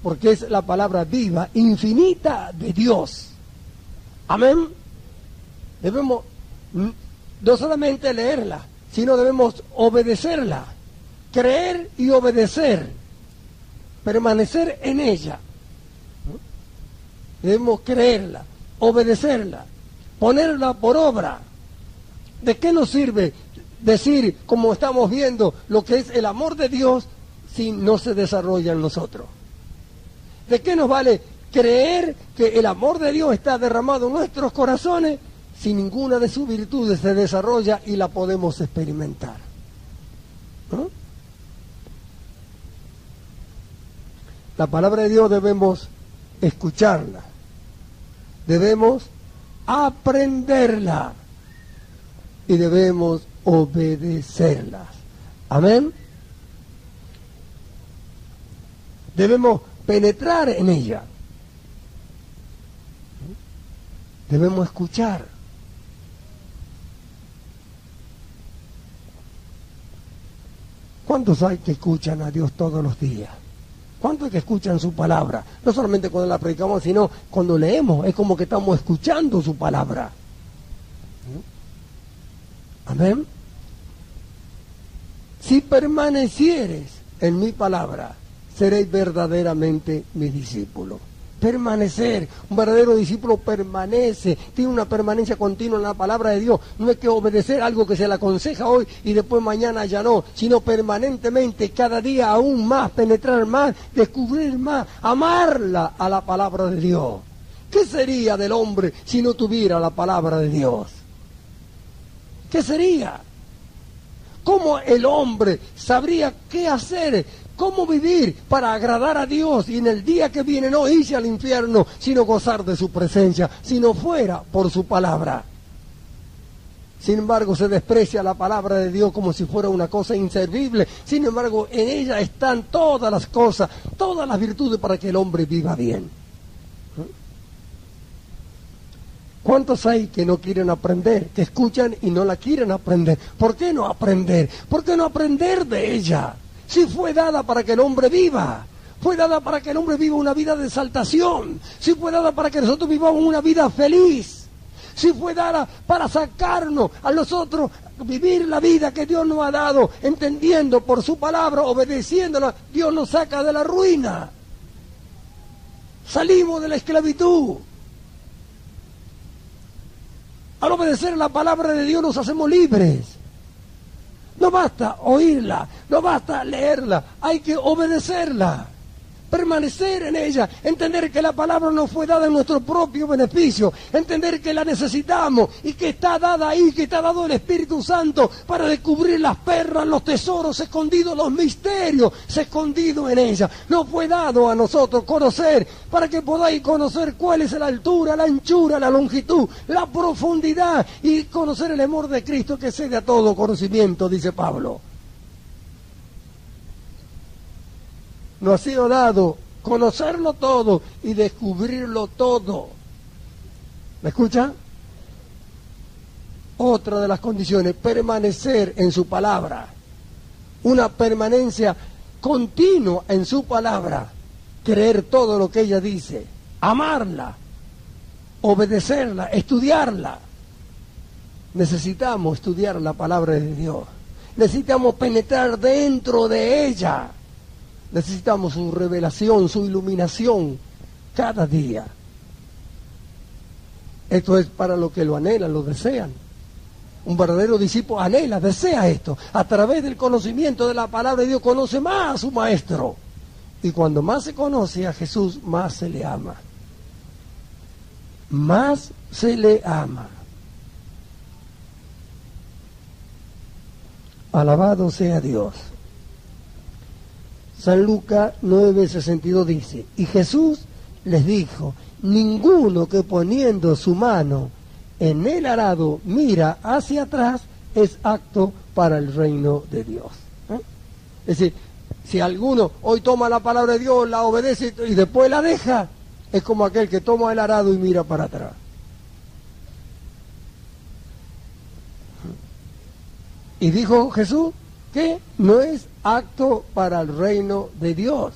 Porque es la palabra viva, infinita de Dios. Amén. Debemos no solamente leerla, sino debemos obedecerla, creer y obedecer, permanecer en ella. Debemos creerla, obedecerla, ponerla por obra. ¿De qué nos sirve decir, como estamos viendo, lo que es el amor de Dios si no se desarrolla en nosotros? ¿De qué nos vale creer que el amor de Dios está derramado en nuestros corazones si ninguna de sus virtudes se desarrolla y la podemos experimentar? ¿No? La palabra de Dios debemos escucharla, debemos aprenderla y debemos obedecerla. Amén. Debemos penetrar en ella, debemos escuchar. ¿Cuántos hay que escuchan a Dios todos los días? ¿Cuántos hay que escuchan su palabra? No solamente cuando la predicamos, sino cuando leemos, es como que estamos escuchando su palabra. Amén. Si permanecieres en mi palabra, seréis verdaderamente mis discípulos. Permanecer, un verdadero discípulo permanece, tiene una permanencia continua en la palabra de Dios. No es que obedecer algo que se le aconseja hoy y después mañana ya no, sino permanentemente, cada día aún más, penetrar más, descubrir más, amarla a la palabra de Dios. ¿Qué sería del hombre si no tuviera la palabra de Dios? ¿Qué sería? ¿Cómo el hombre sabría qué hacer? ¿Cómo vivir para agradar a Dios y en el día que viene no irse al infierno, sino gozar de su presencia, si no fuera por su palabra? Sin embargo, se desprecia la palabra de Dios como si fuera una cosa inservible. Sin embargo, en ella están todas las cosas, todas las virtudes para que el hombre viva bien. ¿Cuántos hay que no quieren aprender, que escuchan y no la quieren aprender? ¿Por qué no aprender? ¿Por qué no aprender de ella? Si fue dada para que el hombre viva. Fue dada para que el hombre viva una vida de exaltación. Si fue dada para que nosotros vivamos una vida feliz. Si fue dada para sacarnos a nosotros vivir la vida que Dios nos ha dado, entendiendo por su palabra, obedeciéndola, Dios nos saca de la ruina. Salimos de la esclavitud. Al obedecer la palabra de Dios nos hacemos libres. No basta oírla, no basta leerla, hay que obedecerla. Permanecer en ella, entender que la palabra nos fue dada en nuestro propio beneficio, entender que la necesitamos y que está dada ahí, que está dado el Espíritu Santo para descubrir las perlas, los tesoros escondidos, los misterios escondidos en ella. Nos fue dado a nosotros conocer, para que podáis conocer cuál es la altura, la anchura, la longitud, la profundidad y conocer el amor de Cristo que excede a todo conocimiento, dice Pablo. Nos ha sido dado conocerlo todo y descubrirlo todo. ¿Me escucha? Otra de las condiciones, permanecer en su palabra. Una permanencia continua en su palabra. Creer todo lo que ella dice. Amarla. Obedecerla. Estudiarla. Necesitamos estudiar la palabra de Dios. Necesitamos penetrar dentro de ella. Necesitamos su revelación, su iluminación cada día. Esto es para los que lo anhelan, lo desean. Un verdadero discípulo anhela, desea esto. A través del conocimiento de la palabra de Dios conoce más a su maestro. Y cuando más se conoce a Jesús, más se le ama. Más se le ama. Alabado sea Dios. San Lucas 9:62 dice, y Jesús les dijo, ninguno que poniendo su mano en el arado mira hacia atrás es apto para el reino de Dios. Es decir, si alguno hoy toma la palabra de Dios, la obedece y después la deja, es como aquel que toma el arado y mira para atrás. Y dijo Jesús que no es apto para el reino de Dios.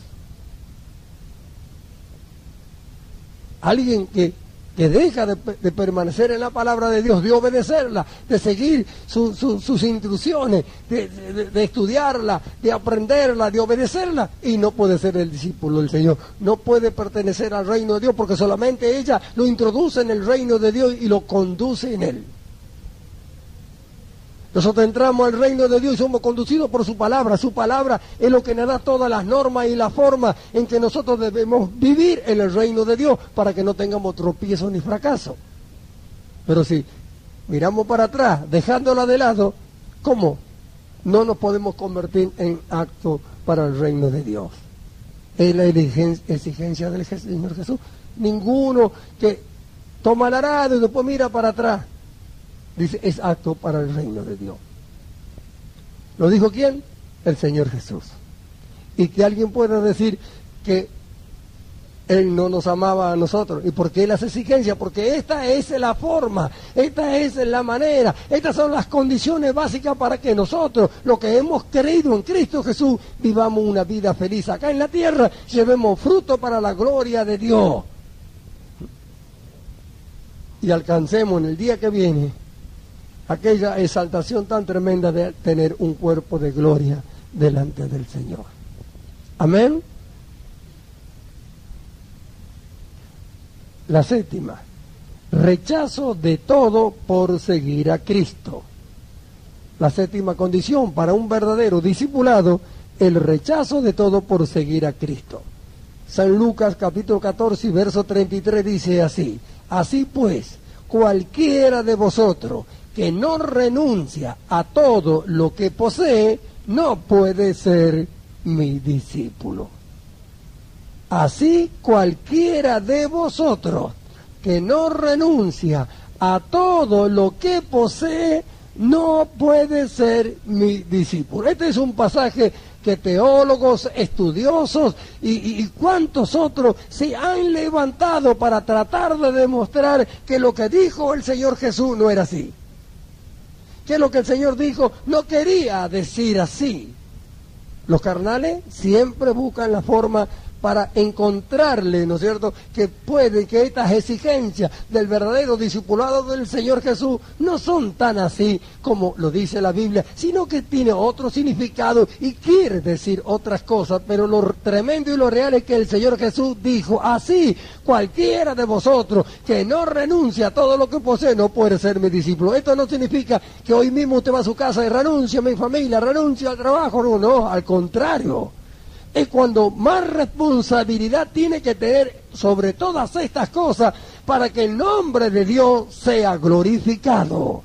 Alguien que deja de permanecer en la palabra de Dios, de obedecerla, de seguir sus instrucciones, de estudiarla, de aprenderla, de obedecerla, y no puede ser el discípulo del Señor. No puede pertenecer al reino de Dios porque solamente ella lo introduce en el reino de Dios y lo conduce en él. Nosotros entramos al reino de Dios y somos conducidos por su palabra. Su palabra es lo que nos da todas las normas y la forma en que nosotros debemos vivir en el reino de Dios para que no tengamos tropiezos ni fracaso. Pero si miramos para atrás, dejándola de lado, ¿cómo? No nos podemos convertir en aptos para el reino de Dios. Es la exigencia del Señor Jesús. Ninguno que toma el arado y después mira para atrás, dice, es apto para el reino de Dios. ¿Lo dijo quién? El Señor Jesús. Y que alguien pueda decir que Él no nos amaba a nosotros. ¿Y por qué las exigencias? Porque esta es la forma, esta es la manera, estas son las condiciones básicas para que nosotros, los que hemos creído en Cristo Jesús, vivamos una vida feliz acá en la tierra, llevemos fruto para la gloria de Dios. Y alcancemos en el día que viene aquella exaltación tan tremenda de tener un cuerpo de gloria delante del Señor. Amén. La séptima, rechazo de todo por seguir a Cristo. La séptima condición para un verdadero discipulado, el rechazo de todo por seguir a Cristo. San Lucas capítulo 14 y verso 33 dice así, así pues, cualquiera de vosotros que no renuncia a todo lo que posee, no puede ser mi discípulo. Así cualquiera de vosotros que no renuncia a todo lo que posee, no puede ser mi discípulo. Este es un pasaje que teólogos, estudiosos y cuantos otros se han levantado para tratar de demostrar que lo que dijo el Señor Jesús no era así. Que lo que el Señor dijo no quería decir así. Los carnales siempre buscan la forma para encontrarle, ¿no es cierto?, que estas exigencias del verdadero discipulado del Señor Jesús no son tan así como lo dice la Biblia, sino que tiene otro significado y quiere decir otras cosas, pero lo tremendo y lo real es que el Señor Jesús dijo, así cualquiera de vosotros que no renuncia a todo lo que posee no puede ser mi discípulo. Esto no significa que hoy mismo usted va a su casa y renuncia a mi familia, renuncia al trabajo, no, al contrario. Es cuando más responsabilidad tiene que tener sobre todas estas cosas para que el nombre de Dios sea glorificado.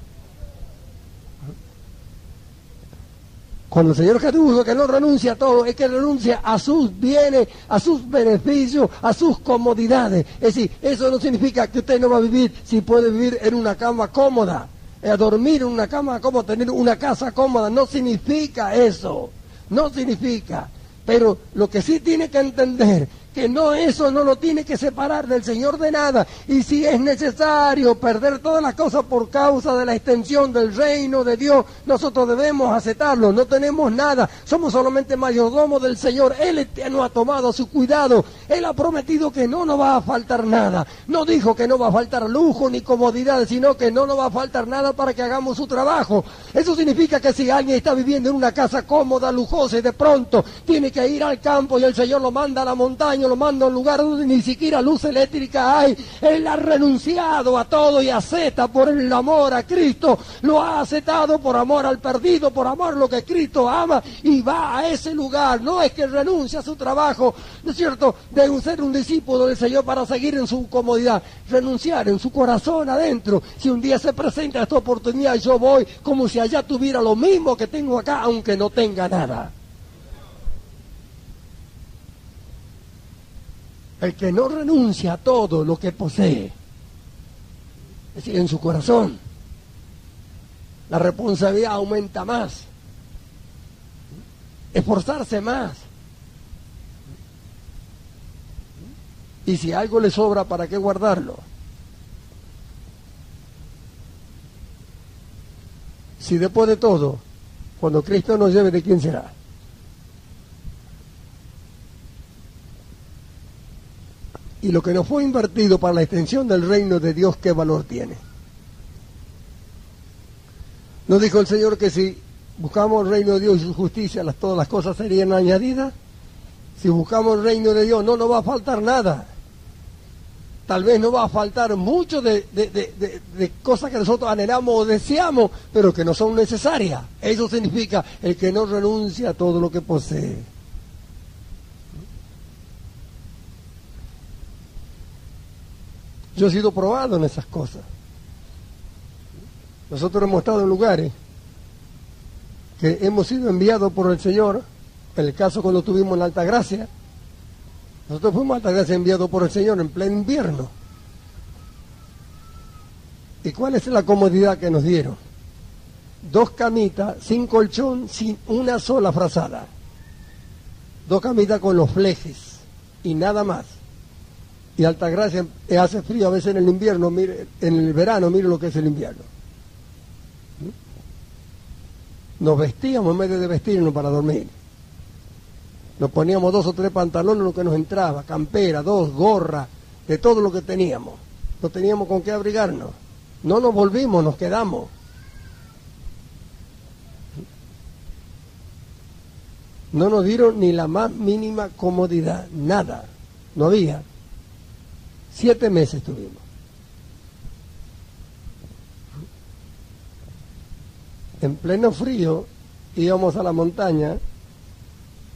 Cuando el Señor Jesús dijo que no renuncia a todo, es que renuncia a sus bienes, a sus beneficios, a sus comodidades. Es decir, eso no significa que usted no va a vivir si puede vivir en una cama cómoda, a dormir en una cama cómoda, tener una casa cómoda. No significa eso, no significa. Pero lo que sí tiene que entender, que eso no lo tiene que separar del Señor de nada. Y si es necesario perder todas las cosas por causa de la extensión del reino de Dios, nosotros debemos aceptarlo. No tenemos nada, somos solamente mayordomos del Señor. Él nos ha tomado su cuidado. Él ha prometido que no nos va a faltar nada. No dijo que no va a faltar lujo ni comodidades, sino que no nos va a faltar nada para que hagamos su trabajo. Eso significa que si alguien está viviendo en una casa cómoda, lujosa, y de pronto tiene que ir al campo y el Señor lo manda a la montaña, lo manda a un lugar donde ni siquiera luz eléctrica hay, él ha renunciado a todo y acepta por el amor a Cristo, lo ha aceptado por amor al perdido, por amor a lo que Cristo ama, y va a ese lugar. No es que renuncia a su trabajo, ¿no es cierto?, de ser un discípulo del Señor para seguir en su comodidad, renunciar en su corazón adentro. Si un día se presenta esta oportunidad, yo voy como si allá tuviera lo mismo que tengo acá, aunque no tenga nada. El que no renuncia a todo lo que posee, es decir, en su corazón, la responsabilidad aumenta más, esforzarse más. Y si algo le sobra, ¿para qué guardarlo? Si después de todo, cuando Cristo nos lleve, ¿de quién será? Y lo que nos fue invertido para la extensión del reino de Dios, ¿qué valor tiene? ¿No dijo el Señor que si buscamos el reino de Dios y su justicia, todas las cosas serían añadidas? Si buscamos el reino de Dios, no nos va a faltar nada. Tal vez no va a faltar mucho de cosas que nosotros anhelamos o deseamos, pero que no son necesarias. Eso significa el que no renuncia a todo lo que posee. Yo he sido probado en esas cosas. Nosotros hemos estado en lugares que hemos sido enviados por el Señor. En el caso cuando estuvimos en la Altagracia, nosotros fuimos a Altagracia enviados por el Señor en pleno invierno. ¿Y cuál es la comodidad que nos dieron? 2 camitas, sin colchón, sin una sola frazada. 2 camitas con los flejes y nada más. Y Altagracia hace frío a veces en el invierno, mire, en el verano, mire lo que es el invierno. Nos vestíamos en vez de vestirnos para dormir. Nos poníamos 2 o 3 pantalones, lo que nos entraba, campera, 2 gorras, de todo lo que teníamos. No teníamos con qué abrigarnos. No nos volvimos, nos quedamos. No nos dieron ni la más mínima comodidad, nada, no había. 7 meses tuvimos. En pleno frío íbamos a la montaña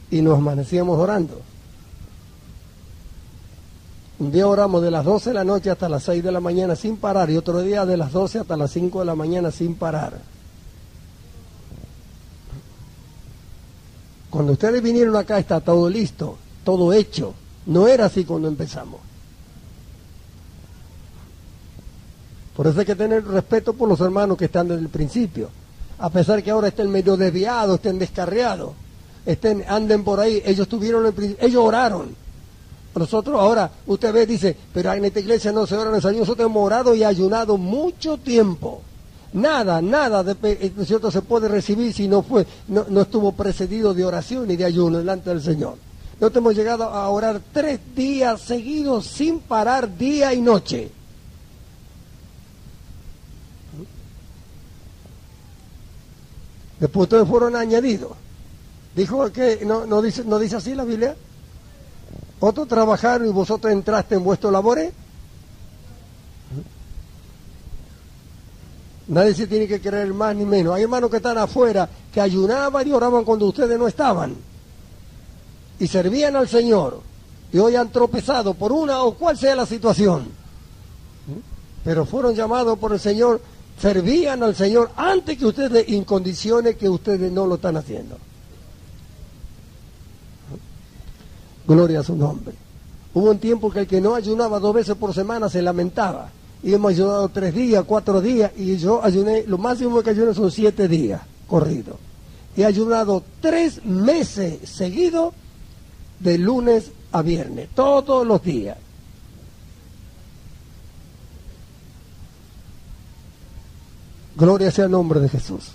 y nos amanecíamos orando. Un día oramos de las 12 de la noche hasta las 6 de la mañana sin parar, y otro día de las 12 hasta las 5 de la mañana sin parar. Cuando ustedes vinieron acá está todo listo, todo hecho. No era así cuando empezamos. Por eso hay que tener respeto por los hermanos que están desde el principio. a pesar que ahora estén medio desviados, estén descarriados, anden por ahí, ellos oraron. Nosotros ahora, usted ve, dice, pero en esta iglesia no se ora en el ayuno. Nosotros hemos orado y ayunado mucho tiempo. Nada, ¿no es cierto?, se puede recibir si no estuvo precedido de oración y de ayuno delante del Señor. Nosotros hemos llegado a orar 3 días seguidos sin parar, día y noche. Después ustedes fueron añadidos. Dijo que, no dice así la Biblia. Otros trabajaron y vosotros entraste en vuestros labores. Nadie se tiene que creer más ni menos. Hay hermanos que están afuera, que ayunaban y oraban cuando ustedes no estaban. Y servían al Señor. Y hoy han tropezado por una o cual sea la situación. Pero fueron llamados por el Señor, servían al Señor antes que ustedes, en condiciones que ustedes no lo están haciendo. Gloria a su nombre. Hubo un tiempo que el que no ayunaba 2 veces por semana se lamentaba. Y hemos ayunado 3 días, 4 días, y yo ayuné, lo máximo que ayuné son 7 días corridos. He ayunado 3 meses seguidos, de lunes a viernes, todos los días. Gloria sea el nombre de Jesús.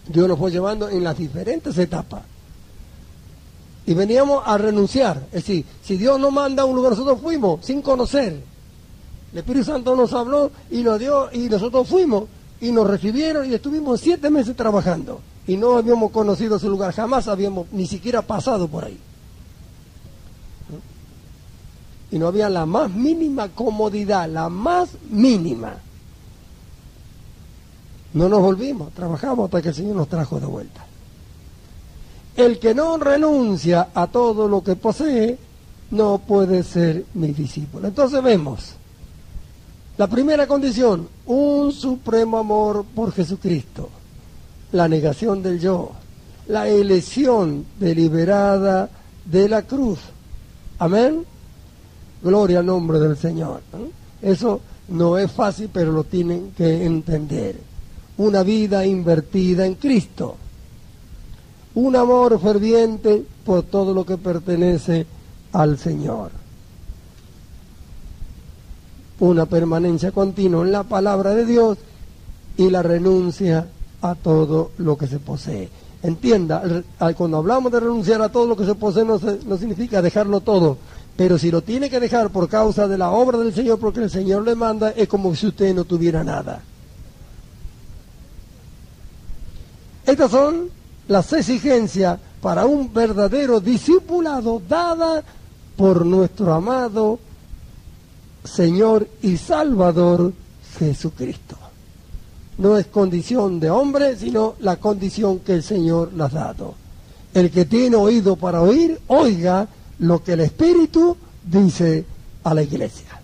Dios nos fue llevando en las diferentes etapas. Y veníamos a renunciar. Es decir, si Dios nos manda a un lugar, nosotros fuimos sin conocer. El Espíritu Santo nos habló y nos dio, y nosotros fuimos y nos recibieron y estuvimos 7 meses trabajando. Y no habíamos conocido ese lugar, jamás habíamos ni siquiera pasado por ahí. Y no había la más mínima comodidad, la más mínima. No nos volvimos, trabajamos hasta que el Señor nos trajo de vuelta. El que no renuncia a todo lo que posee, no puede ser mi discípulo. Entonces vemos, la primera condición, un supremo amor por Jesucristo, la negación del yo, la elección deliberada de la cruz. Amén. Gloria al nombre del Señor. Eso no es fácil, pero lo tienen que entender. Una vida invertida en Cristo. Un amor ferviente por todo lo que pertenece al Señor. Una permanencia continua en la palabra de Dios y la renuncia a todo lo que se posee. Entienda, cuando hablamos de renunciar a todo lo que se posee no significa dejarlo todo, pero si lo tiene que dejar por causa de la obra del Señor, porque el Señor le manda, es como si usted no tuviera nada. Estas son las exigencias para un verdadero discipulado dada por nuestro amado Señor y Salvador Jesucristo. No es condición de hombre, sino la condición que el Señor le ha dado. El que tiene oído para oír, oiga lo que el Espíritu dice a la iglesia.